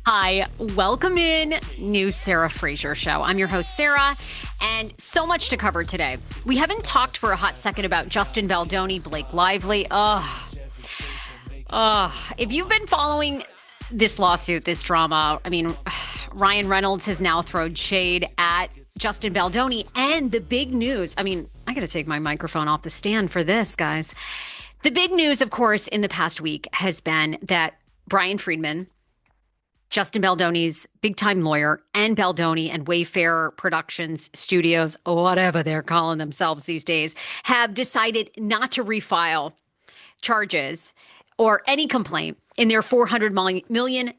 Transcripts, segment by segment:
Hi, welcome in. New Sarah Fraser Show. I'm your host, Sarah, and so much to cover today. We haven't talked for a hot second about Justin Baldoni, Blake Lively. If you've been following this lawsuit, this drama, Ryan Reynolds has now thrown shade at Justin Baldoni, and the big news, I got to take my microphone off the stand for this, guys. The big news, of course, in the past week has been that Brian Friedman, Justin Baldoni's big-time lawyer, and Baldoni and Wayfair Productions Studios, whatever they're calling themselves these days, have decided not to refile charges or any complaint in their $400 million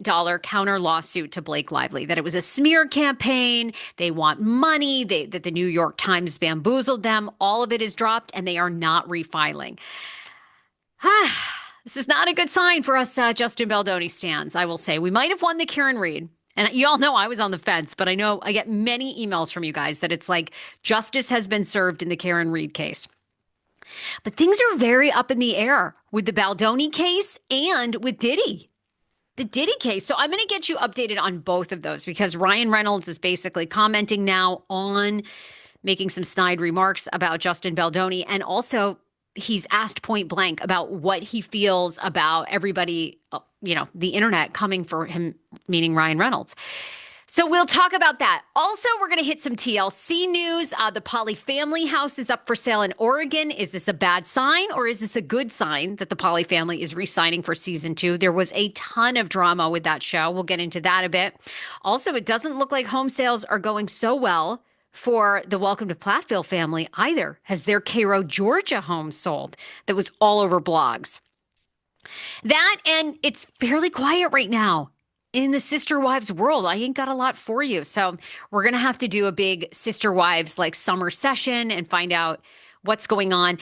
counter lawsuit to Blake Lively, that it was a smear campaign, they want money, that the New York Times bamboozled them. All of it is dropped, and they are not refiling. This is not a good sign for us Justin Baldoni stans, I will say. We might have won the Karen Reed. And you all know I was on the fence, but I know I get many emails from you guys that it's like justice has been served in the Karen Reed case. But things are very up in the air with the Baldoni case and with Diddy. The Diddy case. So I'm going to get you updated on both of those because Ryan Reynolds is basically commenting now on making some snide remarks about Justin Baldoni, and also he's asked point blank about what he feels about everybody, the internet coming for him, meaning Ryan Reynolds. So we'll talk about that. Also, we're going to hit some TLC news. The Pauly family house is up for sale in Oregon. Is this a bad sign, or is this a good sign that the Pauly family is re-signing for season 2? There was a ton of drama with that show. We'll get into that a bit. Also, it doesn't look like home sales are going so well for the Welcome to Plathville family either, as their Cairo, Georgia home sold that was all over blogs. That, and it's fairly quiet right now in the Sister Wives world. I ain't got a lot for you. So we're going to have to do a big Sister Wives like summer session and find out what's going on.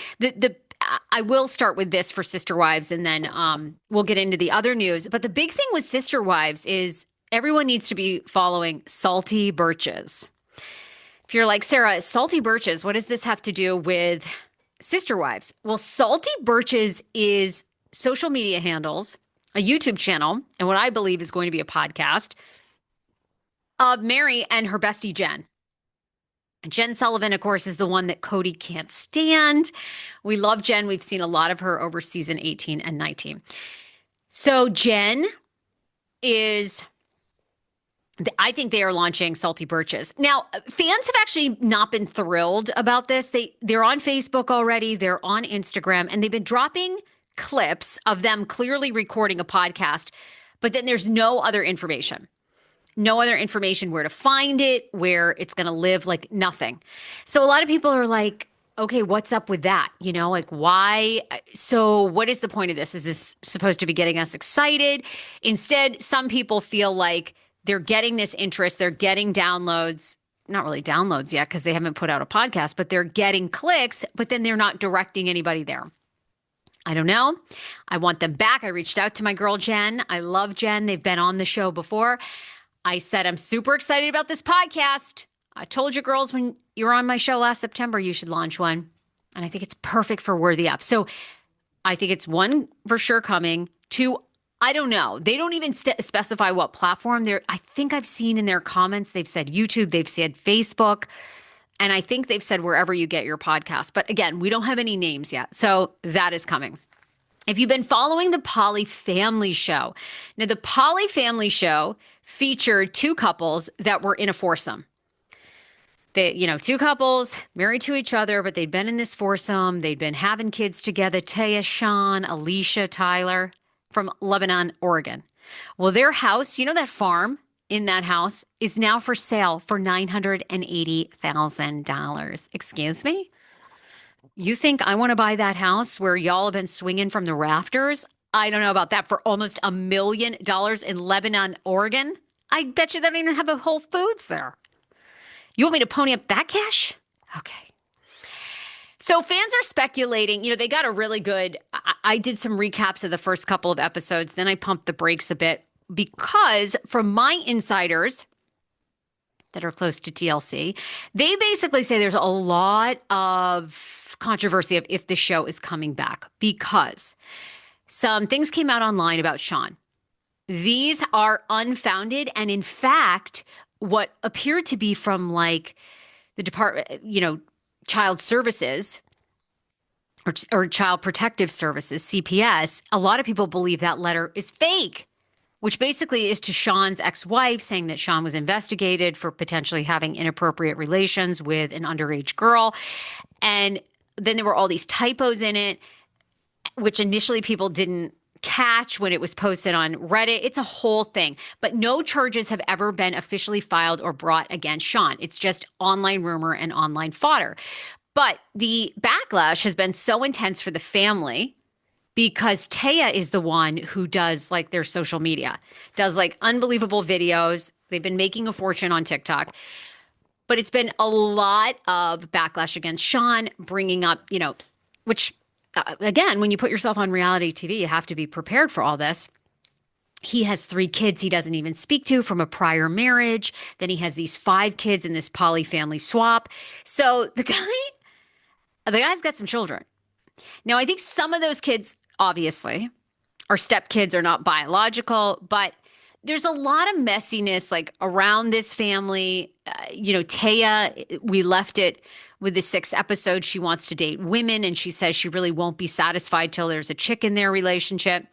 I will start with this for Sister Wives, and then we'll get into the other news. But the big thing with Sister Wives is everyone needs to be following Salty Birches. If you're like, Sarah, Salty Birches, what does this have to do with Sister Wives? Well, Salty Birches is social media handles, a YouTube channel, and what I believe is going to be a podcast of Meri and her bestie, Jen. Jen Sullivan, of course, is the one that Cody can't stand. We love Jen. We've seen a lot of her over season 18 and 19. So Jen is... I think they are launching Salty Birches. Now, fans have actually not been thrilled about this. They're on Facebook already. They're on Instagram, and they've been dropping clips of them clearly recording a podcast, but then there's no other information. No other information where to find it, where it's going to live, like nothing. So a lot of people are like, okay, what's up with that? Why? So what is the point of this? Is this supposed to be getting us excited? Instead, some people feel like they're getting this interest, they're getting downloads, not really downloads yet because they haven't put out a podcast, but they're getting clicks, but then they're not directing anybody there. I don't know. I want them back. I reached out to my girl, Jen. I love Jen. They've been on the show before. I said, I'm super excited about this podcast. I told you girls when you were on my show last September, you should launch one. And I think it's perfect for Worthy Up. So I think it's one for sure coming. Two, I don't know. They don't even specify what platform they're. I think I've seen in their comments, they've said YouTube, they've said Facebook, and I think they've said wherever you get your podcast. But again, we don't have any names yet. So that is coming. If you've been following the Pauly family show, now the Pauly family show featured two couples that were in a foursome. Two couples married to each other, but they'd been in this foursome. They'd been having kids together. Taya, Sean, Alicia, Tyler, from Lebanon, Oregon. Well, their house, that farm in that house is now for sale for $980,000. Excuse me? You think I want to buy that house where y'all have been swinging from the rafters? I don't know about that, for almost $1 million in Lebanon, Oregon. I bet you they don't even have a Whole Foods there. You want me to pony up that cash? Okay. So fans are speculating, they got a really good, I did some recaps of the first couple of episodes, then I pumped the brakes a bit because from my insiders that are close to TLC, they basically say there's a lot of controversy of if the show is coming back because some things came out online about Sean. These are unfounded. And in fact, what appeared to be from like the Department, Child Services or Child Protective Services, CPS, a lot of people believe that letter is fake, which basically is to Sean's ex-wife saying that Sean was investigated for potentially having inappropriate relations with an underage girl. And then there were all these typos in it, which initially people didn't catch when it was posted on Reddit. It's a whole thing. But no charges have ever been officially filed or brought against Sean. It's just online rumor and online fodder. But the backlash has been so intense for the family because Taya is the one who does like their social media, does like unbelievable videos. They've been making a fortune on TikTok. But it's been a lot of backlash against Sean, bringing up, which again, when you put yourself on reality TV, you have to be prepared for all this. He has 3 kids he doesn't even speak to from a prior marriage. Then he has these 5 kids in this Pauly family swap. So the guy's got some children. Now, I think some of those kids, obviously, are stepkids, are not biological, but there's a lot of messiness like around this family. Taya, we left it with the 6th episode. She wants to date women, and she says she really won't be satisfied till there's a chick in their relationship.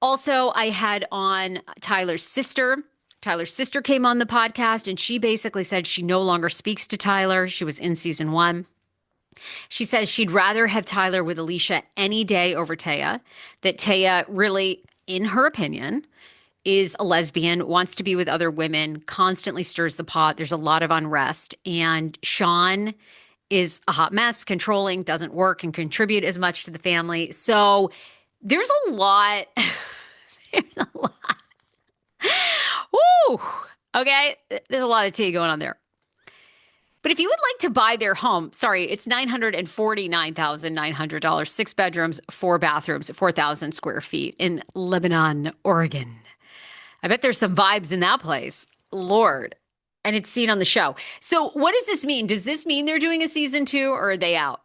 Also, I had on Tyler's sister. Tyler's sister came on the podcast, and she basically said she no longer speaks to Tyler. She was in season 1. She says she'd rather have Tyler with Alicia any day over Taya, that Taya really, in her opinion, is a lesbian, wants to be with other women, constantly stirs the pot. There's a lot of unrest. And Sean is a hot mess, controlling, doesn't work and contribute as much to the family. So there's a lot. There's a lot. Woo! Okay. There's a lot of tea going on there. But if you would like to buy their home, sorry, it's $949,900, 6 bedrooms, 4 bathrooms, 4,000 square feet in Lebanon, Oregon. I bet there's some vibes in that place. Lord. And it's seen on the show. So what does this mean? Does this mean they're doing a season 2 or are they out?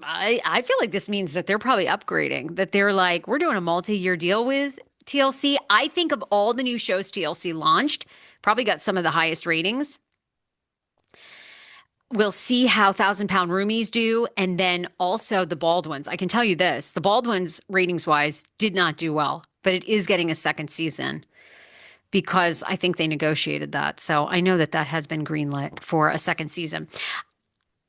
I feel like this means that they're probably upgrading, that they're like, we're doing a multi-year deal with TLC. I think of all the new shows TLC launched, probably got some of the highest ratings. We'll see how 1,000 Pound Roomies do. And then also the Baldwins. I can tell you this, the Baldwins ratings-wise did not do well, but it is getting a 2nd season because I think they negotiated that. So I know that has been greenlit for a 2nd season.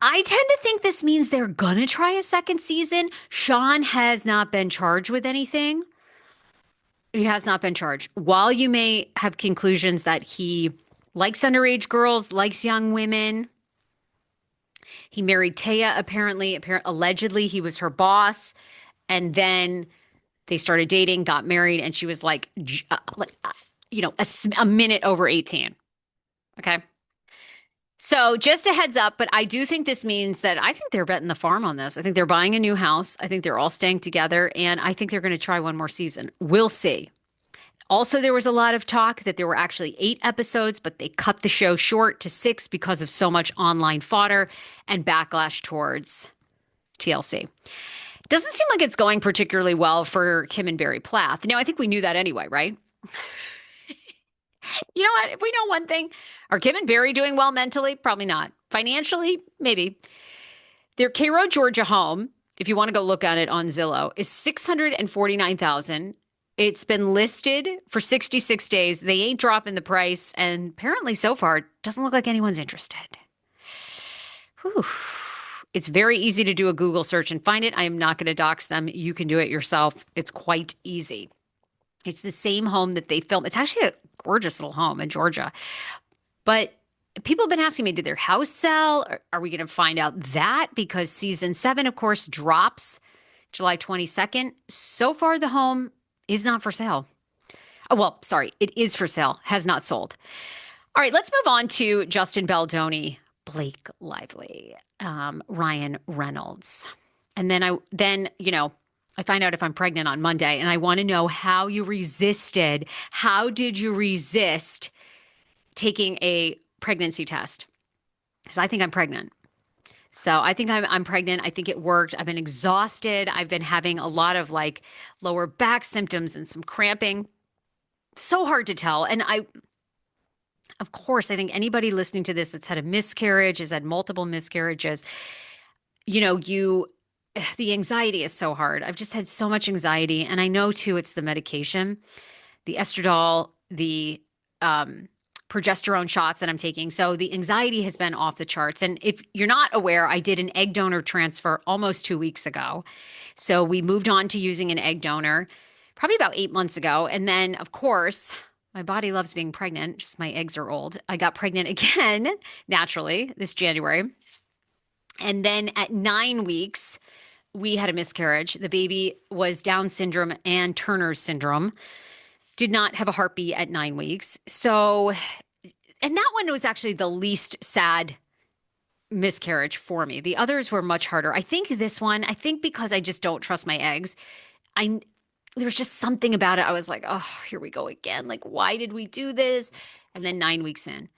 I tend to think this means they're going to try a 2nd season. Sean has not been charged with anything. He has not been charged. While you may have conclusions that he likes underage girls, likes young women, he married Taya, allegedly he was her boss. And then they started dating, got married, and she was like, a minute over 18. Okay. So just a heads up, but I do think this means that I think they're betting the farm on this. I think they're buying a new house. I think they're all staying together, and I think they're going to try one more season. We'll see. Also, there was a lot of talk that there were actually 8 episodes, but they cut the show short to 6 because of so much online fodder and backlash towards TLC. Doesn't seem like it's going particularly well for Kim and Barry Plath. Now, I think we knew that anyway, right? You know what? If we know one thing, are Kim and Barry doing well mentally? Probably not. Financially, maybe. Their Cairo, Georgia home, if you want to go look at it on Zillow, is $649,000. It's been listed for 66 days. They ain't dropping the price. And apparently so far, it doesn't look like anyone's interested. Whew. It's very easy to do a Google search and find it. I am not going to dox them. You can do it yourself. It's quite easy. It's the same home that they filmed. It's actually a gorgeous little home in Georgia. But people have been asking me, did their house sell? Are we going to find out that? Because season 7, of course, drops July 22nd. So far, the home is not for sale. Oh, well, sorry, it is for sale, has not sold. All right, let's move on to Justin Baldoni, Blake Lively, Ryan Reynolds. And then I find out if I'm pregnant on Monday, and I want to know how you resisted. How did you resist taking a pregnancy test? Because I think I'm pregnant. So I think I'm pregnant. I think it worked. I've been exhausted. I've been having a lot of like lower back symptoms and some cramping. So hard to tell. And of course, I think anybody listening to this that's had a miscarriage, has had multiple miscarriages, you know, the anxiety is so hard. I've just had so much anxiety. And I know too, it's the medication, the estradiol, the progesterone shots that I'm taking. So the anxiety has been off the charts. And if you're not aware, I did an egg donor transfer almost 2 weeks ago. So we moved on to using an egg donor probably about 8 months ago. And then, of course, my body loves being pregnant, just my eggs are old. I got pregnant again naturally this January. And then at 9 weeks, we had a miscarriage. The baby was Down syndrome and Turner's syndrome. Did not have a heartbeat at 9 weeks. So, and that one was actually the least sad miscarriage for me. The others were much harder. I think this one, because I just don't trust my eggs, there was just something about it. I was like, oh, here we go again. Like, why did we do this? And then 9 weeks in.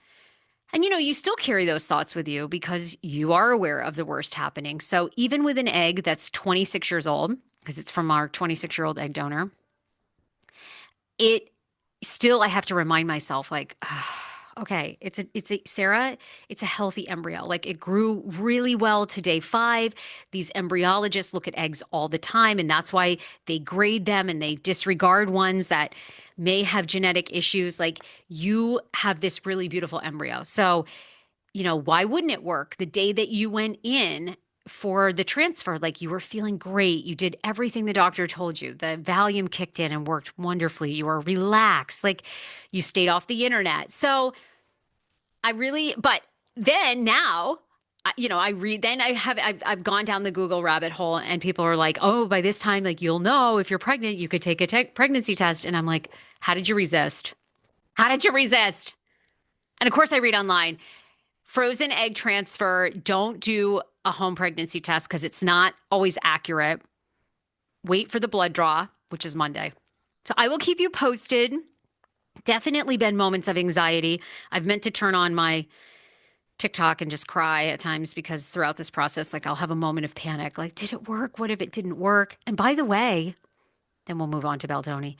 And, you still carry those thoughts with you because you are aware of the worst happening. So even with an egg that's 26 years old, because it's from our 26-year-old egg donor, I have to remind myself, like, okay, Sarah, it's a healthy embryo. Like, it grew really well to day 5. These embryologists look at eggs all the time, and that's why they grade them and they disregard ones that may have genetic issues. Like, you have this really beautiful embryo. So, why wouldn't it work? The day that you went in for the transfer, like, you were feeling great. You did everything the doctor told you. The Valium kicked in and worked wonderfully. You were relaxed. Like, you stayed off the internet. So but then now, I've gone down the Google rabbit hole and people are like, oh, by this time, like, you'll know if you're pregnant, you could take a pregnancy test. And I'm like, how did you resist? How did you resist? And of course I read online, frozen egg transfer, don't do a home pregnancy test because it's not always accurate. Wait for the blood draw, which is Monday. So I will keep you posted. Definitely been moments of anxiety. I've meant to turn on my TikTok and just cry at times because throughout this process, like, I'll have a moment of panic. Like, did it work? What if it didn't work? And by the way, then we'll move on to Baldoni.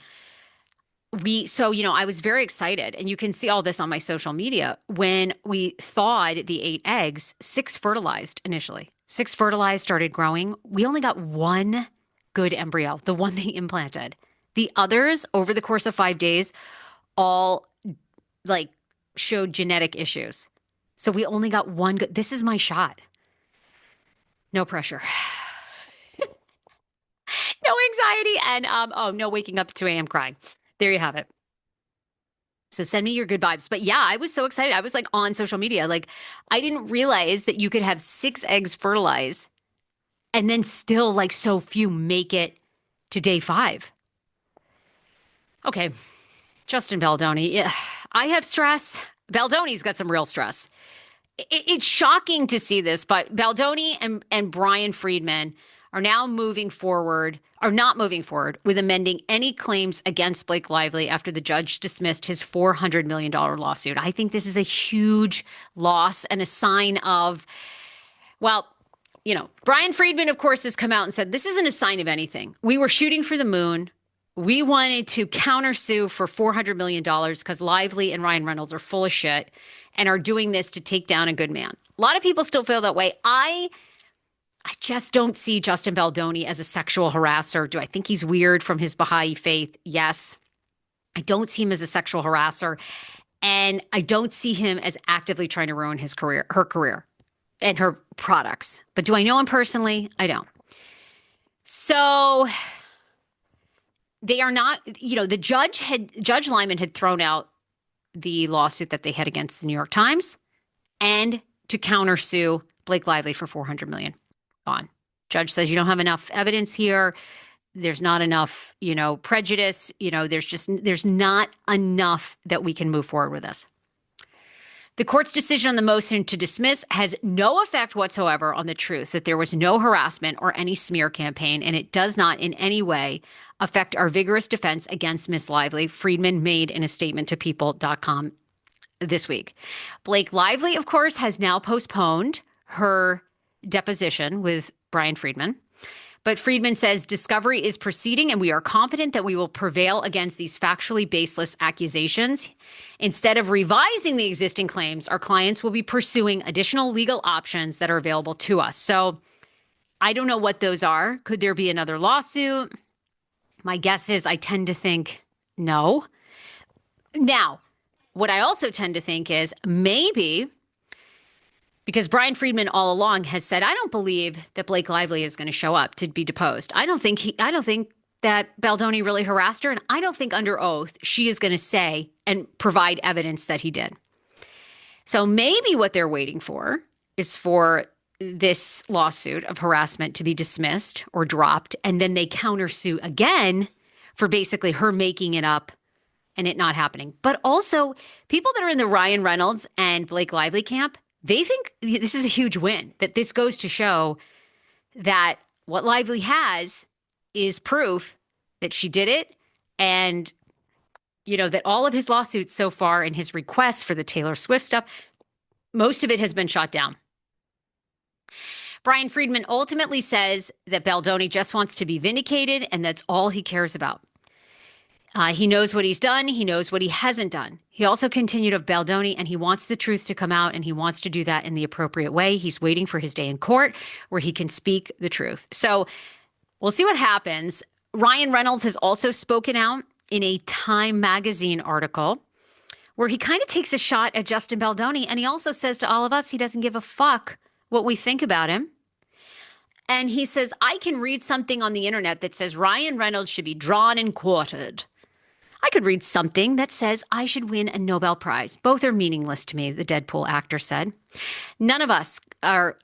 I was very excited, and you can see all this on my social media. When we thawed the 8 eggs, 6 fertilized initially. 6 fertilized, started growing. We only got 1 good embryo, the one they implanted. The others, over the course of 5 days, all like showed genetic issues. So we only got 1 good. This is my shot. No pressure. No anxiety, and no waking up at 2 a.m. crying. There you have it. So send me your good vibes. But yeah, I was so excited. I was like on social media. Like, I didn't realize that you could have 6 eggs fertilize and then still, like, so few make it to day 5. Okay. Justin Baldoni. Yeah, I have stress. Baldoni's got some real stress. It's shocking to see this, but Baldoni and Brian Friedman are now not moving forward with amending any claims against Blake Lively after the judge dismissed his $400 million lawsuit. I think this is a huge loss and a sign of, Brian Friedman, of course, has come out and said, this isn't a sign of anything. We were shooting for the moon. We wanted to countersue for $400 million because Lively and Ryan Reynolds are full of shit and are doing this to take down a good man. A lot of people still feel that way. I just don't see Justin Baldoni as a sexual harasser. Do I think he's weird from his Baha'i faith? Yes. I don't see him as a sexual harasser. And I don't see him as actively trying to ruin her career and her products. But do I know him personally? I don't. So they are not, the Judge Lyman had thrown out the lawsuit that they had against the New York Times and to countersue Blake Lively for $400 million. On. Judge says you don't have enough evidence here. There's not enough, prejudice. There's not enough that we can move forward with this. The court's decision on the motion to dismiss has no effect whatsoever on the truth that there was no harassment or any smear campaign, and it does not in any way affect our vigorous defense against Ms. Lively, Friedman made in a statement to people.com this week. Blake Lively, of course, has now postponed her deposition with Brian Friedman. But Friedman says discovery is proceeding and we are confident that we will prevail against these factually baseless accusations. Instead of revising the existing claims, our clients will be pursuing additional legal options that are available to us. So I don't know what those are. Could there be another lawsuit? My guess is I tend to think no. Now, what I also tend to think is maybe because Brian Friedman all along has said, I don't believe that Blake Lively is going to show up to be deposed. I don't think that Baldoni really harassed her. And I don't think under oath she is going to say and provide evidence that he did. So maybe what they're waiting for is for this lawsuit of harassment to be dismissed or dropped. And then they countersue again for basically her making it up and it not happening. But also people that are in the Ryan Reynolds and Blake Lively camp, they think this is a huge win, that this goes to show that what Lively has is proof that she did it. And, you know, that all of his lawsuits so far and his requests for the Taylor Swift stuff, most of it has been shot down. Brian Friedman ultimately says that Baldoni just wants to be vindicated and that's all he cares about. He knows what he's done. He knows what he hasn't done. He also continued of Baldoni, and he wants the truth to come out, and he wants to do that in the appropriate way. He's waiting for his day in court where he can speak the truth. So we'll see what happens. Ryan Reynolds has also spoken out in a Time magazine article where he kind of takes a shot at Justin Baldoni, and he also says to all of us he doesn't give a fuck what we think about him. And he says, I can read something on the internet that says Ryan Reynolds should be drawn and quartered. I could read something that says I should win a Nobel Prize. Both are meaningless to me, the Deadpool actor said. None of us are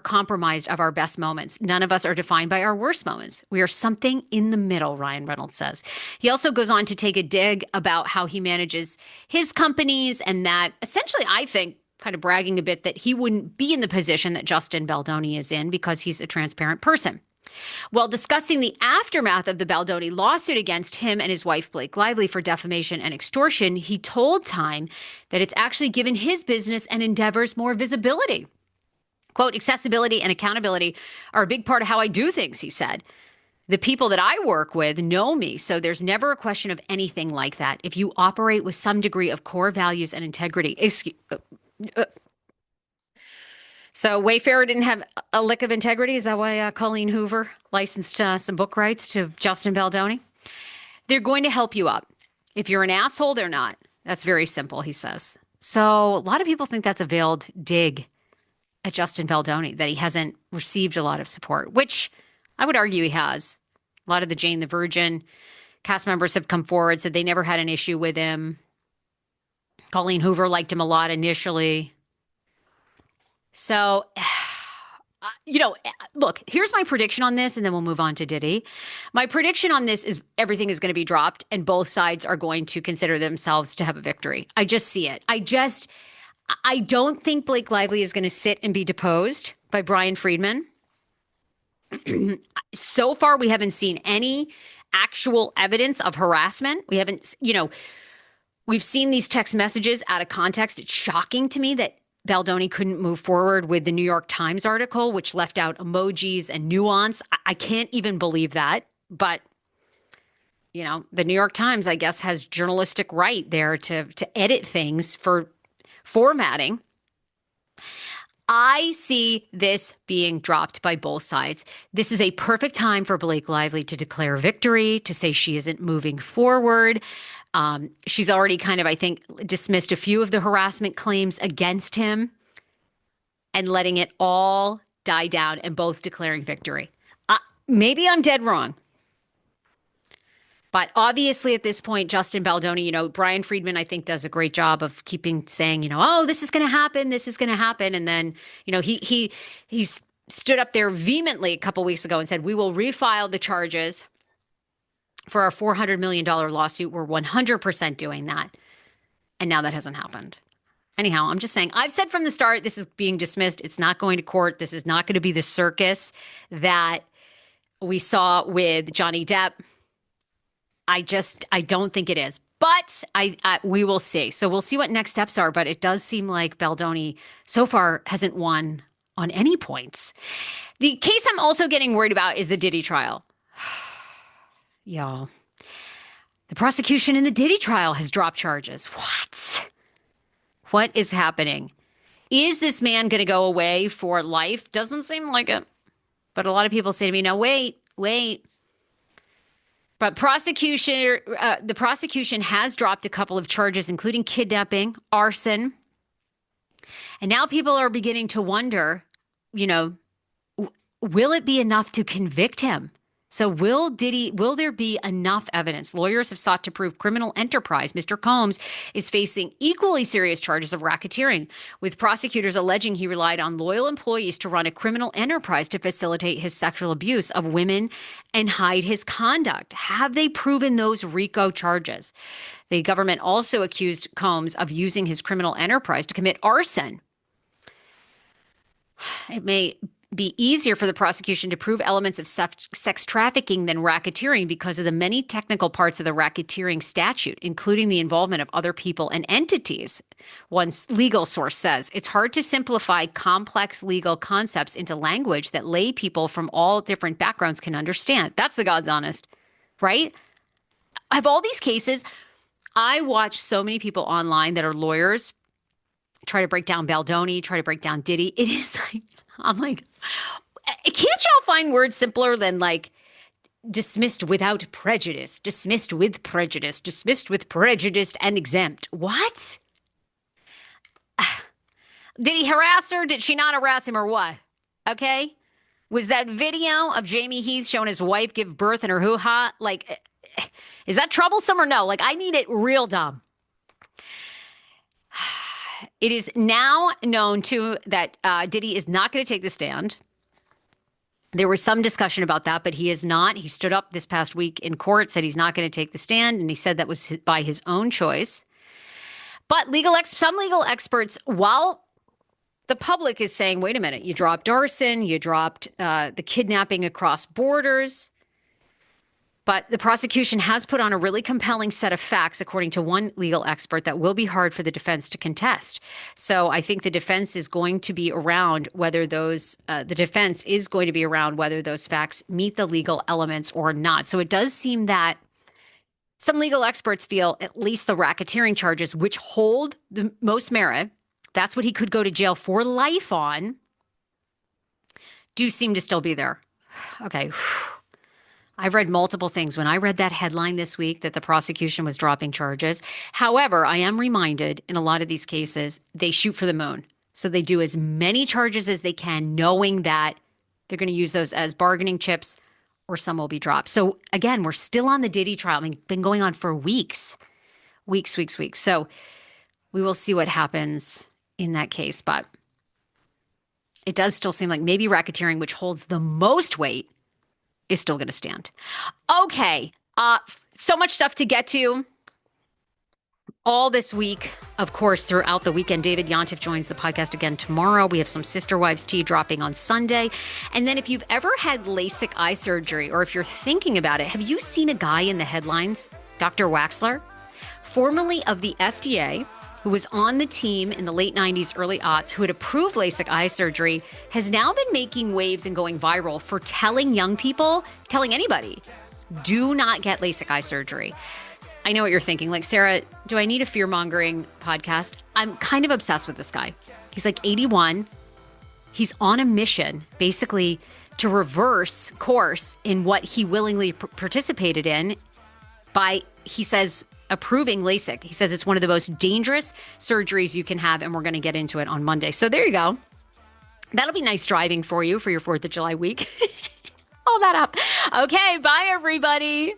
compromised of our best moments. None of us are defined by our worst moments. We are something in the middle, Ryan Reynolds says. He also goes on to take a dig about how he manages his companies and that essentially, I think, kind of bragging a bit that he wouldn't be in the position that Justin Baldoni is in because he's a transparent person. While discussing the aftermath of the Baldoni lawsuit against him and his wife, Blake Lively, for defamation and extortion, he told Time that it's actually given his business and endeavors more visibility. Quote, accessibility and accountability are a big part of how I do things, he said. The people that I work with know me, so there's never a question of anything like that. If you operate with some degree of core values and integrity, So Wayfarer didn't have a lick of integrity. Is that why Colleen Hoover licensed some book rights to Justin Baldoni? They're going to help you up. If you're an asshole, they're not. That's very simple, he says. So a lot of people think that's a veiled dig at Justin Baldoni, that he hasn't received a lot of support, which I would argue he has. A lot of the Jane the Virgin cast members have come forward, said they never had an issue with him. Colleen Hoover liked him a lot initially. So, look, here's my prediction on this, and then we'll move on to Diddy. My prediction on this is everything is going to be dropped, and both sides are going to consider themselves to have a victory. I just see it. I don't think Blake Lively is going to sit and be deposed by Brian Friedman. So far, we haven't seen any actual evidence of harassment. We haven't, we've seen these text messages out of context. It's shocking to me that Baldoni couldn't move forward with the New York Times article, which left out emojis and nuance. I can't even believe that. But, the New York Times, I guess, has journalistic right there to edit things for formatting. I see this being dropped by both sides. This is a perfect time for Blake Lively to declare victory, to say she isn't moving forward. She's already kind of, I think, dismissed a few of the harassment claims against him and letting it all die down and both declaring victory. Maybe I'm dead wrong. But obviously at this point, Justin Baldoni, Brian Friedman, I think, does a great job of keeping saying, oh, this is going to happen. This is going to happen. And then, he's stood up there vehemently a couple weeks ago and said, we will refile the charges for our $400 million lawsuit. We're 100% doing that. And now that hasn't happened. Anyhow, I'm just saying, I've said from the start, this is being dismissed. It's not going to court. This is not going to be the circus that we saw with Johnny Depp. I don't think it is. But we will see. So we'll see what next steps are. But it does seem like Baldoni so far hasn't won on any points. The case I'm also getting worried about is the Diddy trial. Y'all, the prosecution in the Diddy trial has dropped charges. What is happening? Is this man going to go away for life? Doesn't seem like it. But a lot of people say to me, no, wait. But the prosecution has dropped a couple of charges, including kidnapping, arson. And now people are beginning to wonder, will it be enough to convict him? So will there be enough evidence? Lawyers have sought to prove criminal enterprise. Mr. Combs is facing equally serious charges of racketeering, with prosecutors alleging he relied on loyal employees to run a criminal enterprise to facilitate his sexual abuse of women and hide his conduct. Have they proven those RICO charges? The government also accused Combs of using his criminal enterprise to commit arson. It may be easier for the prosecution to prove elements of sex trafficking than racketeering because of the many technical parts of the racketeering statute, including the involvement of other people and entities. One legal source says it's hard to simplify complex legal concepts into language that lay people from all different backgrounds can understand. That's the God's honest, right? I have all these cases. I watch so many people online that are lawyers try to break down Baldoni, try to break down Diddy. It is like, I'm like, can't y'all find words simpler than like dismissed without prejudice, dismissed with prejudice, dismissed with prejudice and exempt? What? Did he harass her? Did she not harass him or what? Okay. Was that video of Jamie Heath showing his wife give birth in her hoo-ha? Like, is that troublesome or no? Like, I need it real dumb. It is now known, too, that Diddy is not going to take the stand. There was some discussion about that, but he is not. He stood up this past week in court, said he's not going to take the stand, and he said that was by his own choice. But some legal experts, while the public is saying, wait a minute, you dropped arson, you dropped the kidnapping across borders, but the prosecution has put on a really compelling set of facts, according to one legal expert, that will be hard for the defense to contest. So I think the defense is going to be around whether those facts meet the legal elements or not. So it does seem that some legal experts feel at least the racketeering charges, which hold the most merit, that's what he could go to jail for life on, do seem to still be there. Okay. I've read multiple things. When I read that headline this week that the prosecution was dropping charges. However, I am reminded in a lot of these cases, they shoot for the moon. So they do as many charges as they can, knowing that they're going to use those as bargaining chips or some will be dropped. So again, we're still on the Diddy trial. I mean, been going on for weeks. So we will see what happens in that case. But it does still seem like maybe racketeering, which holds the most weight, is still going to stand. Okay. So much stuff to get to all this week. Of course, throughout the weekend, David Yontef joins the podcast again tomorrow. We have some Sister Wives tea dropping on Sunday. And then if you've ever had LASIK eye surgery, or if you're thinking about it, have you seen a guy in the headlines, Dr. Waxler, formerly of the FDA, who was on the team in the late 90s, early aughts, who had approved LASIK eye surgery, has now been making waves and going viral for telling young people, telling anybody, do not get LASIK eye surgery. I know what you're thinking. Like, Sarah, do I need a fear-mongering podcast? I'm kind of obsessed with this guy. He's like 81. He's on a mission, basically, to reverse course in what he willingly participated in by, he says, approving LASIK. He says it's one of the most dangerous surgeries you can have, and we're going to get into it on Monday. So there you go. That'll be nice driving for you for your 4th of July week. All that up. Okay, bye, everybody.